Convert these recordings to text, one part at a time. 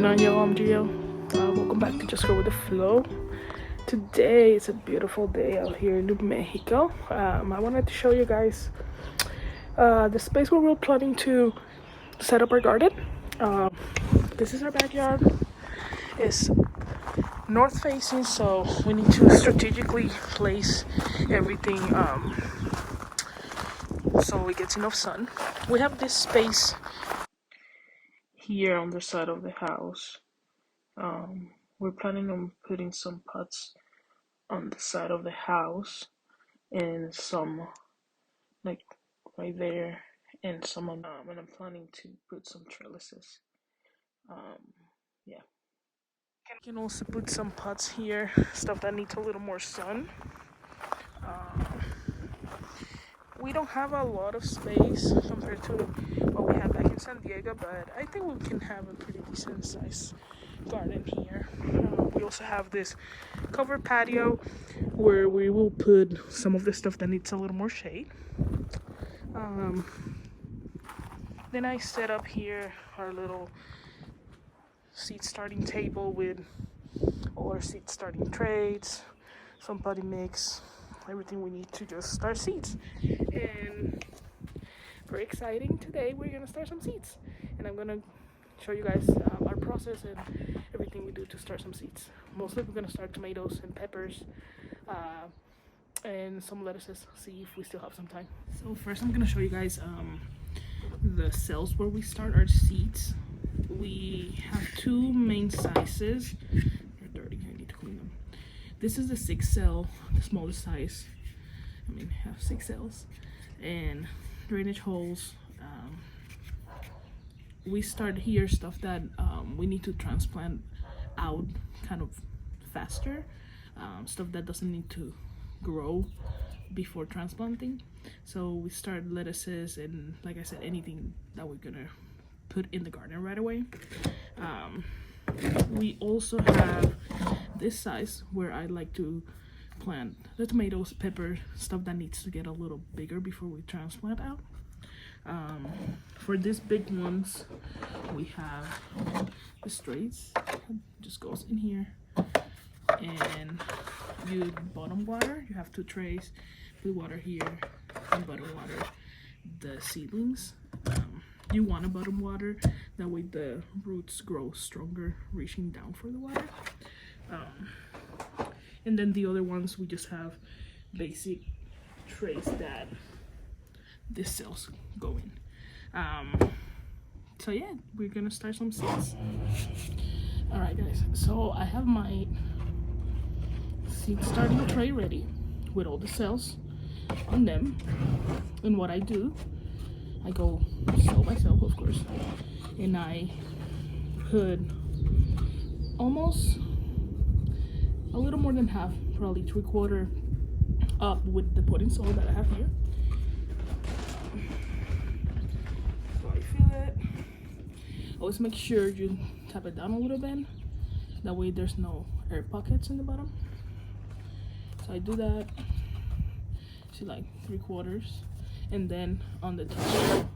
Bueno, yo, I'm Gio. Welcome back to Just Go With The Flow. Today is a beautiful day out here in New Mexico. I wanted to show you guys the space where we're planning to set up our garden. This is our backyard. It's north facing, so we need to strategically place everything so it gets enough sun. We have this space here on the side of the house. We're planning on putting some pots on the side of the house and some like right there, and some and I'm planning to put some trellises. Yeah. You can also put some pots here, stuff that needs a little more sun. We don't have a lot of space compared to what we have back in San Diego, but I think we can have a pretty decent size garden here. We also have this covered patio where we will put some of the stuff that needs a little more shade. Then I set up here our little seed starting table with all our seed starting trays, some potting mix, everything we need to just start seeds. And very exciting, today we're gonna start some seeds, and I'm gonna show you guys our process and everything we do to start some seeds. Mostly we're gonna start tomatoes and peppers and some lettuces, see if we still have some time. So first I'm gonna show you guys the cells where we start our seeds. We have two main sizes. They're dirty, I need to clean them. This is the 6 cell, the smallest size. I mean, have 6 cells and drainage holes. We start here stuff that we need to transplant out kind of faster, stuff that doesn't need to grow before transplanting. So we start lettuces and, like I said, anything that we're gonna put in the garden right away. We also have this size where I like to plant the tomatoes, pepper, stuff that needs to get a little bigger before we transplant out. For these big ones, we have the strays. Just goes in here, and you bottom water. You have 2 trays. Put water here and bottom water the seedlings. You want to bottom water, that way the roots grow stronger, reaching down for the water. And then the other ones, we just have basic trays that the cells go in. So yeah, we're gonna start some seeds. All right guys, so I have my seed starting tray ready with all the cells on them. And what I do, I go cell by cell, of course, and I put almost a little more than half, probably 3/4 up with the potting soil that I have here. So I feel it. Always make sure you tap it down a little bit, that way there's no air pockets in the bottom. So I do that, see, like 3/4, and then on the top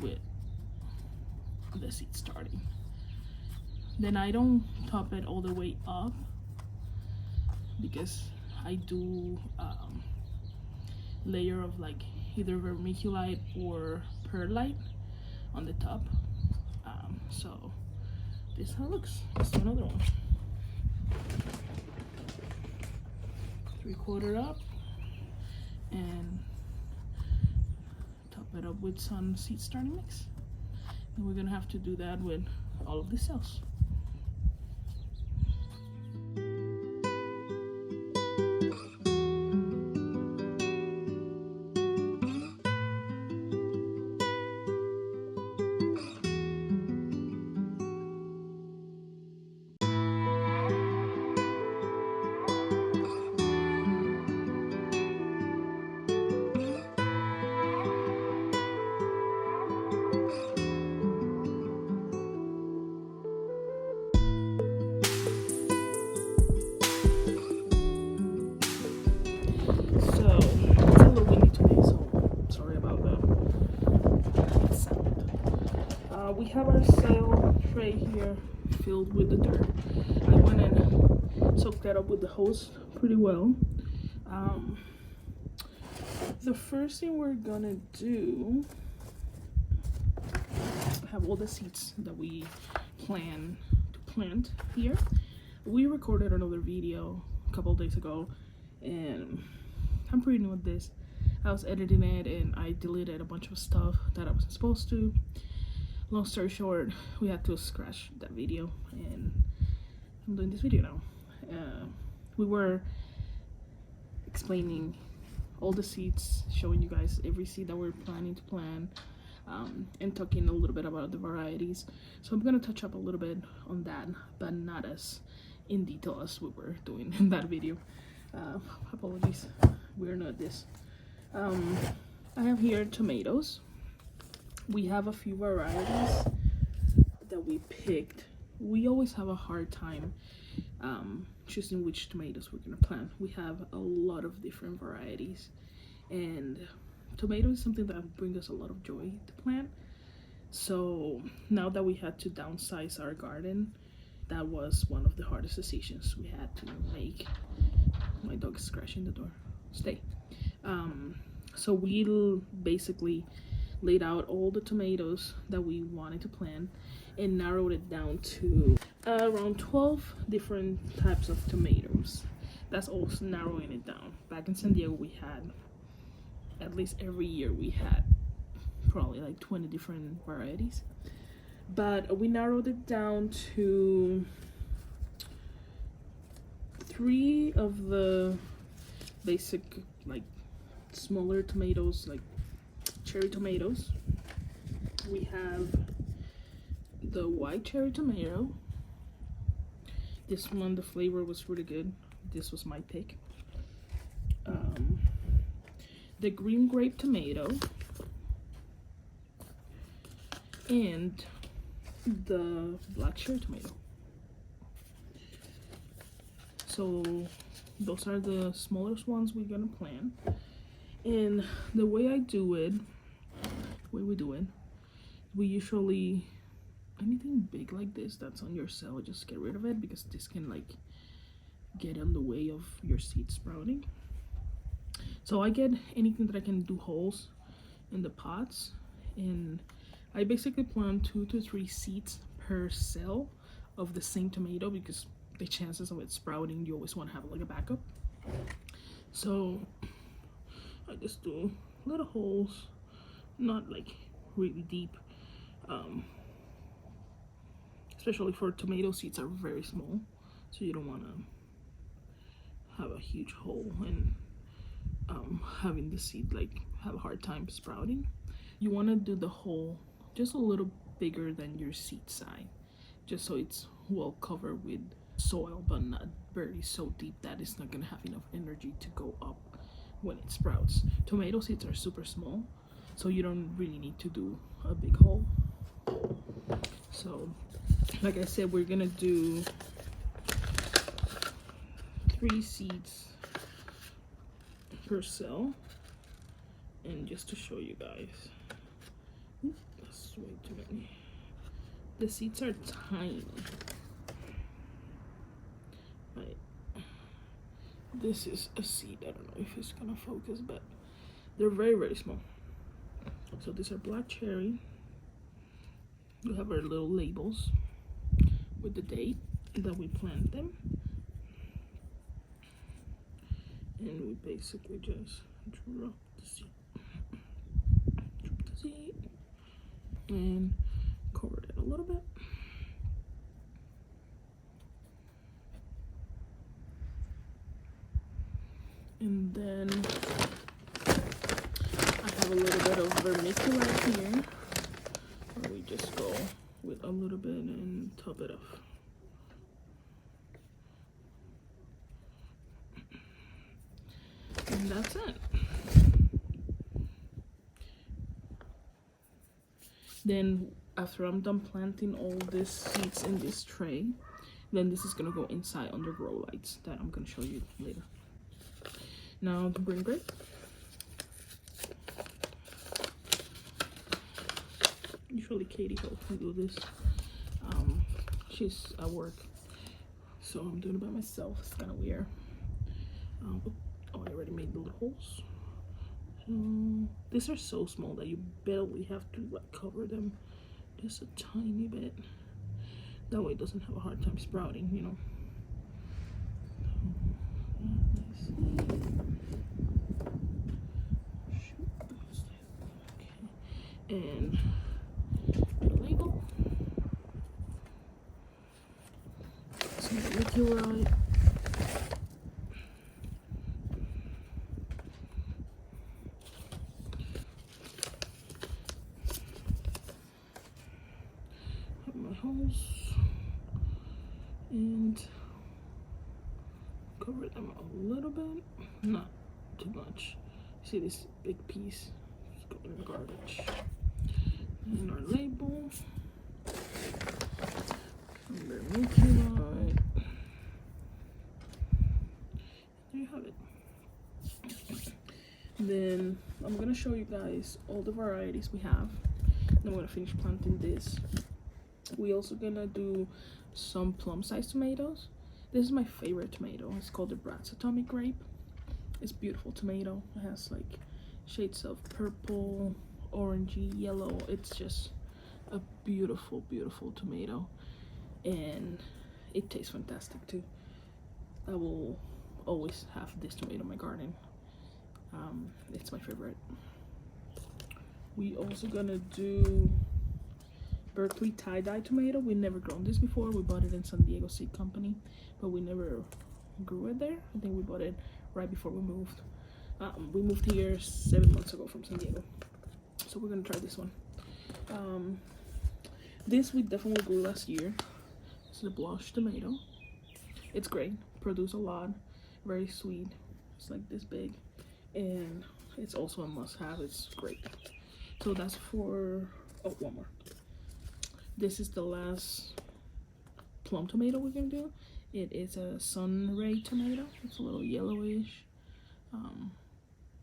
with the seed starting. Then I don't top it all the way up because I do layer of like either vermiculite or perlite on the top. So this is how it looks. This is another one. 3/4 up and top it up with some seed starting mix. And we're gonna have to do that with all of the cells. We have our cell tray here filled with the dirt. I went and soaked that up with the hose pretty well. The first thing we're gonna do, have all the seeds that we plan to plant here. We recorded another video a couple of days ago, and I'm pretty new at this. I was editing it and I deleted a bunch of stuff that I wasn't supposed to. Long story short, we had to scratch that video, and I'm doing this video now. We were explaining all the seeds, showing you guys every seed that we're planning to plant, and talking a little bit about the varieties. So I'm gonna touch up a little bit on that, but not as in detail as we were doing in that video. Apologies, we're not this. I have here tomatoes. We have a few varieties that we picked. We always have a hard time choosing which tomatoes we're gonna plant. We have a lot of different varieties, and tomato is something that brings us a lot of joy to plant. So now that we had to downsize our garden, that was one of the hardest decisions we had to make. My dog is scratching the door. Stay. So we basically laid out all the tomatoes that we wanted to plant and narrowed it down to around 12 different types of tomatoes. That's also narrowing it down. Back in San Diego, we had, at least every year, we had probably like 20 different varieties. But we narrowed it down to 3 of the basic, like, smaller tomatoes, like cherry tomatoes. We have the white cherry tomato. This one, the flavor was really good. This was my pick. The green grape tomato, and the black cherry tomato. So those are the smallest ones we're gonna plant. And the way we do it, we usually, anything big like this that's on your cell, just get rid of it, because this can like get in the way of your seed sprouting. So I get anything that I can do holes in the pots, and I basically plant 2 to 3 seeds per cell of the same tomato, because the chances of it sprouting, you always want to have like a backup. So I just do little holes, not like really deep, especially for tomato seeds are very small, so you don't want to have a huge hole and having the seed like have a hard time sprouting. You want to do the hole just a little bigger than your seed size, just so it's well covered with soil, but not very so deep that it's not gonna have enough energy to go up when it sprouts. Tomato seeds are super small, so you don't really need to do a big hole. So like I said, we're gonna do 3 seeds per cell, and just to show you guys, that's way too many. The seeds are tiny. Right. This is a seed. I don't know if it's gonna focus, but they're very, very small. So these are black cherry. We have our little labels with the date that we plant them. And we basically just drop the seed. And cover it a little bit. And then I have a little bit of vermiculite here, where we just go with a little bit and top it off. And that's it. Then after I'm done planting all these seeds in this tray, then this is gonna go inside under grow lights that I'm gonna show you later. Now the green grape. Usually Katie helps me do this. she's at work, so I'm doing it by myself. It's kind of weird. Oh, I already made the little holes. These are so small that you barely have to like cover them just a tiny bit. That way it doesn't have a hard time sprouting, you know. Okay. And the label. Some meteorite. And cover them a little bit, not too much. See this big piece? Just go in the garbage. And our label. Under meteorite. There you have it. Then I'm gonna show you guys all the varieties we have. Then I'm gonna finish planting this. We also gonna do some plum-sized tomatoes. This is my favorite tomato. It's called the Brat's Atomic Grape. It's beautiful tomato. It has like shades of purple, orangey, yellow. It's just a beautiful, beautiful tomato, and it tastes fantastic too. I will always have this tomato in my garden. It's my favorite. We also gonna do Berkeley tie-dye tomato. We never grown this before. We bought it in San Diego Seed Company, but we never grew it there. I think we bought it right before we moved. We moved here 7 months ago from San Diego, so we're gonna try this one. This we definitely grew last year. This is a blush tomato. It's great, produce a lot, very sweet. It's like this big, and it's also a must-have. It's great. So that's for, oh, one more. This is the last plum tomato we're gonna do. It is a Sunray Tomato. It's a little yellowish.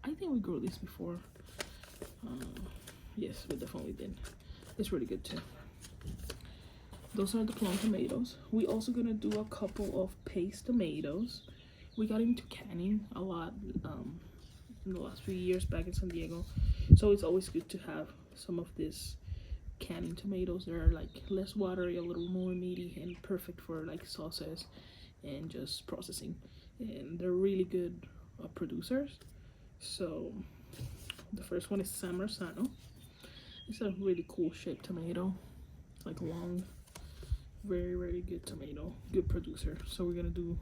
I think we grew this before. Yes, we definitely did. It's really good too. Those are the plum tomatoes. We also gonna do a couple of paste tomatoes. We got into canning a lot in the last few years back in San Diego, so it's always good to have some of this canning tomatoes. They're like less watery, a little more meaty, and perfect for like sauces and just processing, and they're really good producers. So the first one is San Marzano. It's a really cool shaped tomato. It's like long, very, very good tomato, good producer. So we're gonna do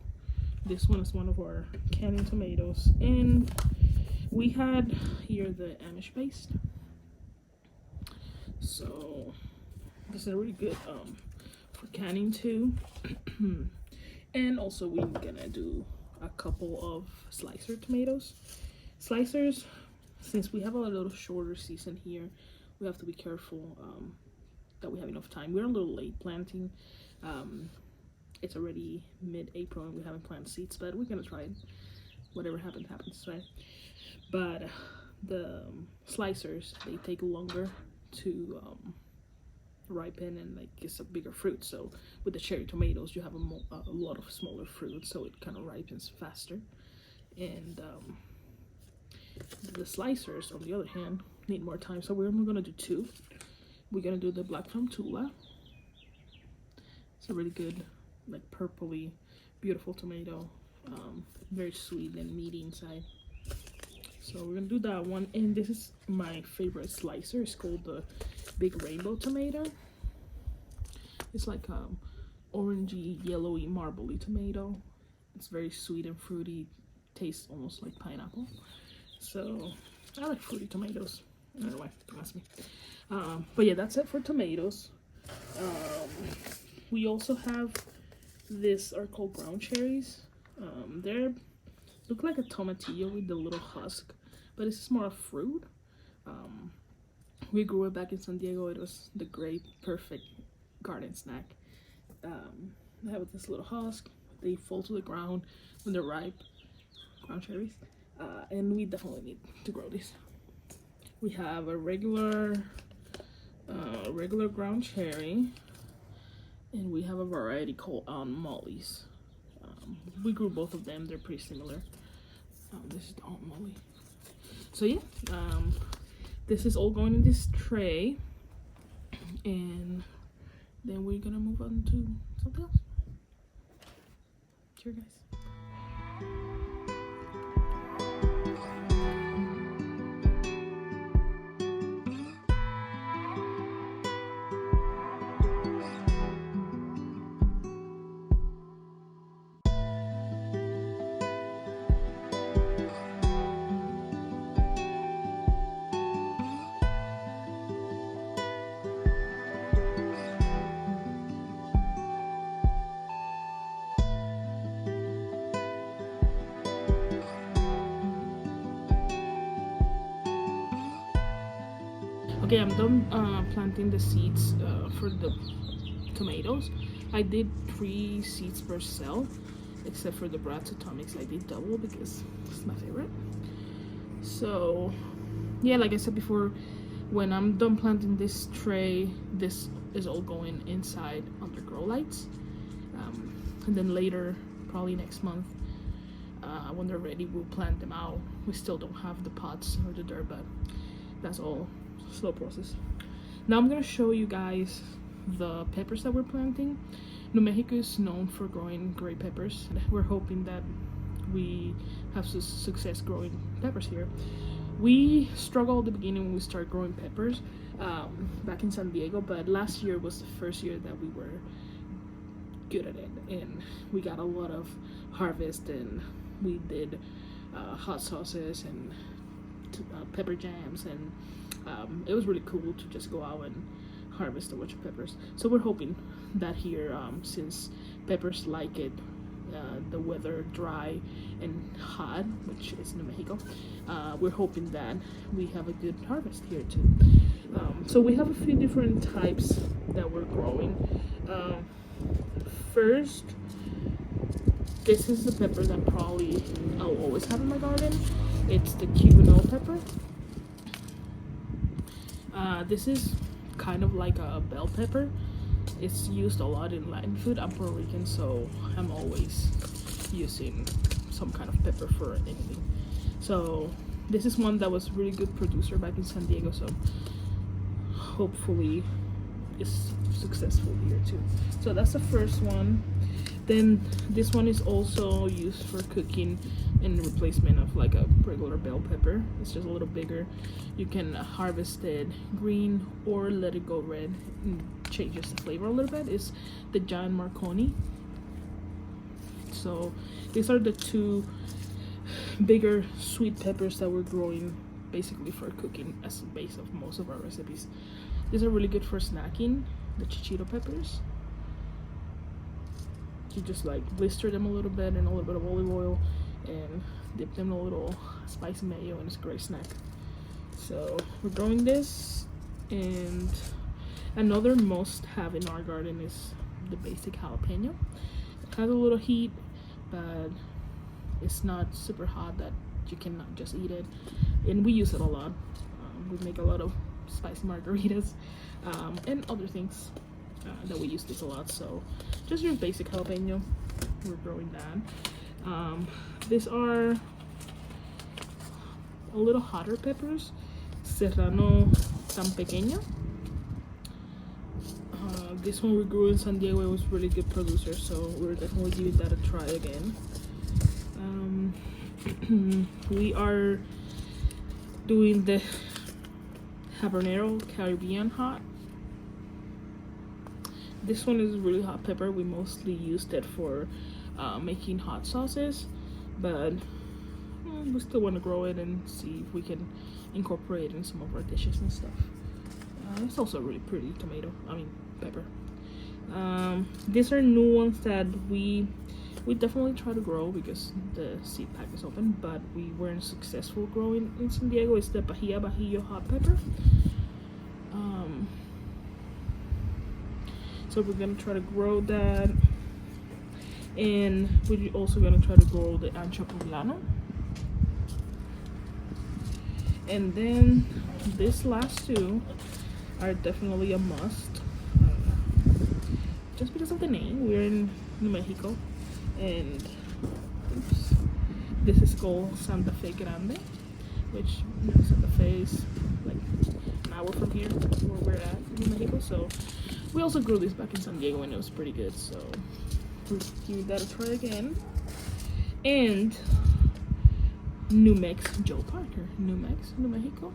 this one as one of our canning tomatoes. And we had here the Amish paste. So this is really good for canning too. And also we're gonna do a couple of slicer tomatoes. Slicers, since we have a little shorter season here, we have to be careful that we have enough time. We're a little late planting. It's already mid-April and we haven't planted seeds, but we're gonna try it. Whatever happens, happens, right? But the slicers, they take longer to ripen, and like it's a bigger fruit. So with the cherry tomatoes, you have a lot of smaller fruit, so it kind of ripens faster. And the slicers, on the other hand, need more time. So we're only gonna do two. We're gonna do the black thumb Tula. It's a really good, like purpley, beautiful tomato. Very sweet and meaty inside. So we're gonna do that one. And this is my favorite slicer. It's called the Big Rainbow Tomato. It's like orangey, yellowy, marbly tomato. It's very sweet and fruity. Tastes almost like pineapple. So I like fruity tomatoes. I don't know why, don't ask me. But yeah, that's it for tomatoes. We also have this are called ground cherries. They're look like a tomatillo with the little husk, but it's more a fruit. We grew it back in San Diego. It was the Grape, perfect garden snack. They have this little husk. They fall to the ground when they're ripe. Ground cherries. And we definitely need to grow these. We have a regular ground cherry. And we have a variety called Molly's. We grew both of them, they're pretty similar. This is the Aunt Molly. So yeah, this is all going in this tray, and then we're gonna move on to something else. Cheers, guys. Okay, I'm done planting the seeds for the tomatoes. I did 3 seeds per cell, except for the Bratotomics I did double because it's my favorite. So yeah, like I said before, when I'm done planting this tray, this is all going inside under grow lights, and then later, probably next month, when they're ready, we'll plant them out. We still don't have the pots or the dirt, but that's all slow process. Now I'm gonna show you guys the peppers that we're planting. New Mexico is known for growing grape peppers. We're hoping that we have success growing peppers here. We struggled at the beginning when we started growing peppers back in San Diego, but last year was the first year that we were good at it, and we got a lot of harvest, and we did hot sauces and pepper jams, and it was really cool to just go out and harvest a bunch of peppers. So we're hoping that here, since peppers like it, the weather dry and hot, which is New Mexico, we're hoping that we have a good harvest here too. So we have a few different types that we're growing. First, this is the pepper that probably I'll always have in my garden. It's the Cubanelle Pepper. This is kind of like a bell pepper. It's used a lot in Latin food. I'm Puerto Rican, so I'm always using some kind of pepper for anything. So this is one that was really good producer back in San Diego, so hopefully it's successful here too. So that's the first one. Then this one is also used for cooking in replacement of like a regular bell pepper. It's just a little bigger. You can harvest it green or let it go red, and changes the flavor a little bit. It's the giant Marconi. So these are the 2 bigger sweet peppers that we're growing basically for cooking as the base of most of our recipes. These are really good for snacking, the chichito peppers. You just like blister them a little bit in a little bit of olive oil and dip them in a little spicy mayo, and it's a great snack. So we're growing this, and another must have in our garden is the basic jalapeno. It has a little heat, but it's not super hot that you cannot just eat it, and we use it a lot. We make a lot of spicy margaritas and other things that we use this a lot. So just your basic jalapeno, we're growing that. These are a little hotter peppers, Serrano tan pequeño. This one we grew in San Diego. It was really good producer, so we're definitely giving that a try again. We are doing the habanero Caribbean hot. This one is really hot pepper. We mostly used it for making hot sauces, but we still want to grow it and see if we can incorporate it in some of our dishes and stuff. It's also a really pretty pepper. These are new ones that we definitely try to grow because the seed pack is open, but we weren't successful growing in San Diego. It's the Bajio hot pepper. So we're gonna try to grow that, and we're also gonna try to grow the Ancho-Poblano. And then these last 2 are definitely a must. just because of the name. We're in New Mexico, and oops, this is called Santa Fe Grande, which Santa Fe is like an hour from here where we're at in New Mexico. So we also grew this back in San Diego and it was pretty good, so we'll give that a try again. And Numex Joe Parker, Numex, New Mexico.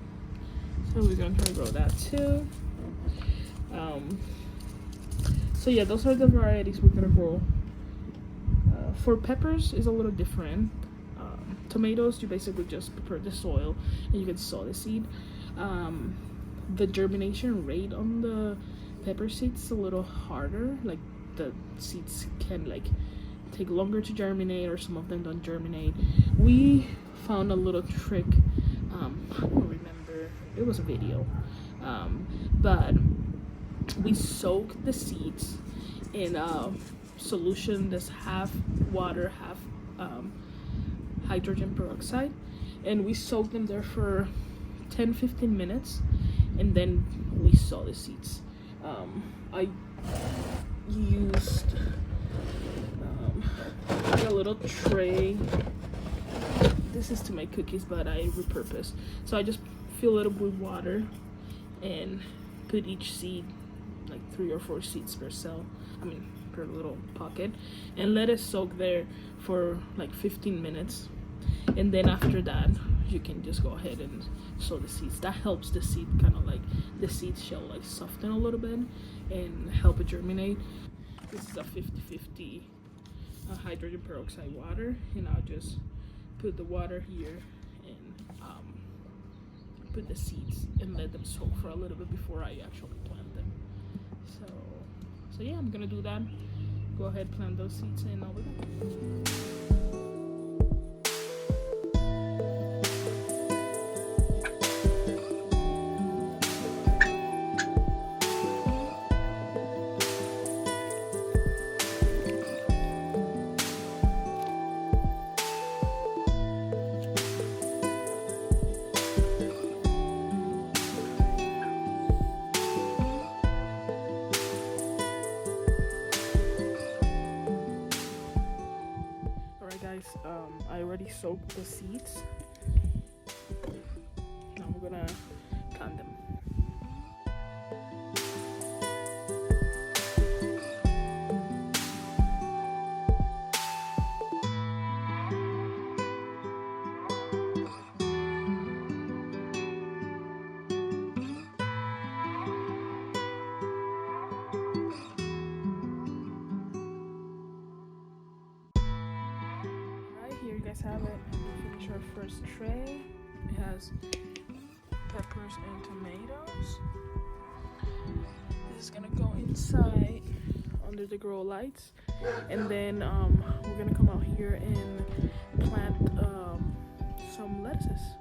So we're gonna try to grow that too. So yeah, those are the varieties we're gonna grow. For peppers is a little different. Tomatoes, you basically just prepare the soil and you can sow the seed. The germination rate on the pepper seeds is a little harder. Like the seeds can like take longer to germinate, or some of them don't germinate. We found a little trick. I don't remember, it was a video, but we soak the seeds in a solution that's half water, half hydrogen peroxide, and we soak them there for 10-15 minutes, and then we sow the seeds. I used a little tray. This is to make cookies, but I repurposed. So I just fill it up with water and put each seed, like 3 or 4 seeds per cell, per little pocket, and let it soak there for like 15 minutes. And then after that, you can just go ahead and sow the seeds. That helps the seed kind of like, the seed shell like soften a little bit and help it germinate. This is a 50-50 hydrogen peroxide water, and I'll just put the water here and put the seeds and let them soak for a little bit before I actually plant them. So yeah, I'm gonna do that. Go ahead, plant those seeds, and I'll be back. I already soaked the seeds. Now we're gonna plant them. Here you guys have it. We finish our first tray. It has peppers and tomatoes. This is gonna go inside under the grow lights, and then we're gonna come out here and plant some lettuces.